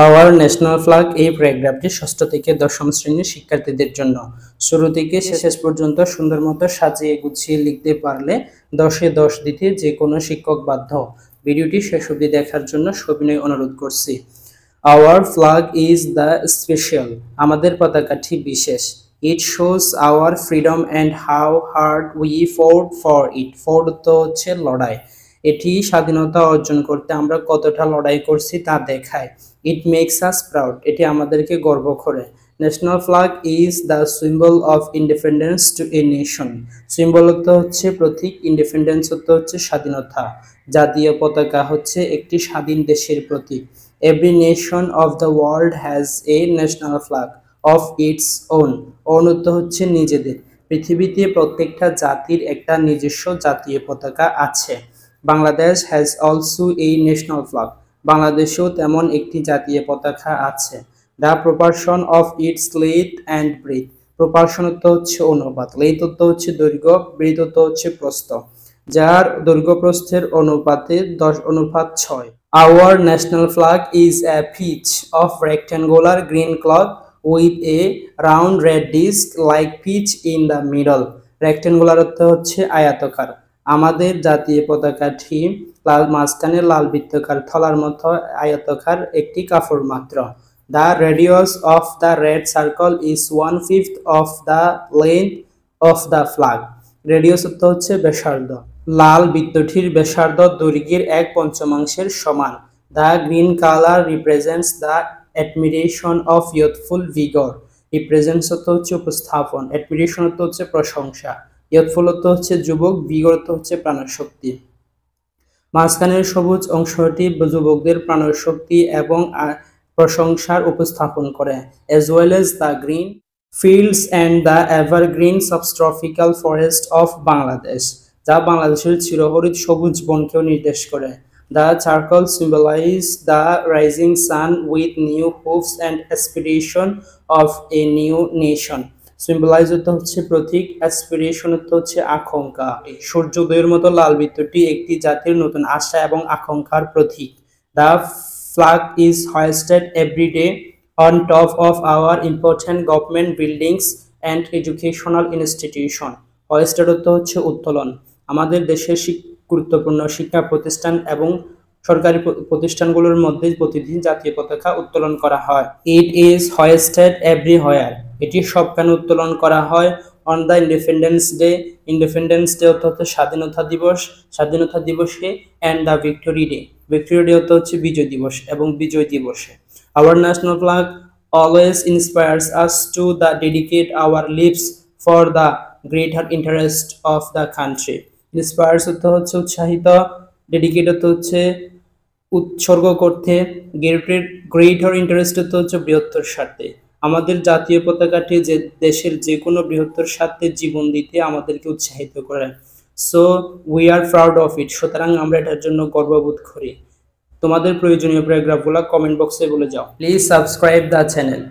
Hour national flag এই প্যারাগ্রাফটি ষষ্ঠ থেকে দশম শ্রেণীর শিক্ষার্থীদের জন্য। শুরু থেকে শেষ পর্যন্ত সুন্দর মতো সাজিয়ে গুছিয়ে লিখতে পারলে 10-এ 10 দিতে যে কোনো শিক্ষক বাধ্য। ভিডিওটি শেষ অবধি দেখার জন্য সবিনয় অনুরোধ করছি। Our flag is the special, আমাদের পতাকাটি বিশেষ। It shows our freedom and how hard we fought for it. Fought তো হচ্ছে লড়াই, এটি স্বাধীনতা অর্জন করতে আমরা কতটা লড়াই করছি তা দেখায়। ইট মেক্স আস প্রাউড, এটি আমাদেরকে গর্ব করে। National flag is the symbol of independence to a nation. Symbol অর্থ হচ্ছে প্রতীক, ইন্ডিপেন্ডেন্স অর্থ হচ্ছে স্বাধীনতা। জাতীয় পতাকা হচ্ছে একটি স্বাধীন দেশের প্রতীক। Every nation of the world has a national flag of its own. Own অর্থ হচ্ছে নিজেদের। পৃথিবীতে প্রত্যেকটা জাতির একটা নিজস্ব জাতীয় পতাকা আছে। Bangladesh has also a national flag, বাংলাদেশেও তেমন একটি জাতীয় পতাকা আছে। The proportion of its length and breadth. Proportion অর্থ হচ্ছে অনুপাত, লেন্থ অর্থ হচ্ছে দৈর্ঘ্য, ব্রেথ অর্থ হচ্ছে প্রস্থ, যার দৈর্ঘ্য প্রস্থের অনুপাতে 10:6। Our national flag is a piece of rectangular green cloth with a round red disc like piece in the middle. Rectangular অর্থ হচ্ছে আয়তাকার। আমাদের জাতীয় পতাকাটি মাঝখানে লাল বৃত্তাকার থলার মতো আয়তাকার একটি কাপড় মাত্র। The radius of the red circle is 1/5 of the length of the flag. Radius অর্থ হচ্ছে ব্যাসার্ধ। লাল বৃত্তটির ব্যাসার্ধ দৈর্ঘ্যের 1/5 সমান। The green color represents the admiration of youthful vigor. Represents অর্থ হচ্ছে উপস্থাপন, admiration অর্থ হচ্ছে প্রশংসা, youthful অর্থ হচ্ছে যুবক, vigor অর্থ হচ্ছে প্রাণশক্তি। মাঝখানের সবুজ অংশটি যুবকদের প্রাণশক্তি এবং প্রশংসার উপস্থাপন করে। as well as the green fields and the evergreen subtropical forest of Bangladesh, যা বাংলাদেশের চিরহরিত সবুজ বনকেও নির্দেশ করে। The circle symbolize the rising sun with new hopes and aspiration of a new nation. Symbolise অর্থ হচ্ছে প্রতীক, অ্যাসপিরেশন অর্থ হচ্ছে আকাঙ্ক্ষা। সূর্যোদয়ের মতো লাল বৃত্তটি একটি জাতির নতুন আশা এবং আকাঙ্ক্ষার প্রতীক। The flag is hoisted every day on top of our important government buildings and educational institution. Hoisted অর্থ হচ্ছে উত্তোলন। আমাদের দেশের গুরুত্বপূর্ণ শিক্ষা প্রতিষ্ঠান এবং সরকারি প্রতিষ্ঠানগুলোর মধ্যে প্রতিদিন জাতীয় পতাকা উত্তোলন করা হয়। It is hoisted everywhere, এটি সবখানে উত্তোলন করা হয়। On the Independence Day, Independence Day অর্থ হচ্ছে স্বাধীনতা দিবস, স্বাধীনতা দিবসে। And the Victory Day, Victory Day অর্থ হচ্ছে বিজয় দিবস এবং বিজয় দিবসে। Our national flag always inspires us to the dedicate our lives for the greater interest of the country. Inspires অর্থ হচ্ছে উৎসাহিত, ডেডিকেট অর্থ হচ্ছে উৎসর্গ করতে, গ্রেটার ইন্টারেস্ট অর্থ হচ্ছে বৃহত্তর স্বার্থে। আমাদের জাতীয় পতাকাটি যে দেশের যে কোনো বৃহত্তর স্বার্থে জীবন দিতে আমাদেরকে উৎসাহিত করে। So we are proud of it, সুতরাং আমরা এটার জন্য গর্ববোধ করি। তোমাদের প্রয়োজনীয় প্যারাগ্রাফগুলো কমেন্ট বক্সে বলে যাও। Please subscribe the channel.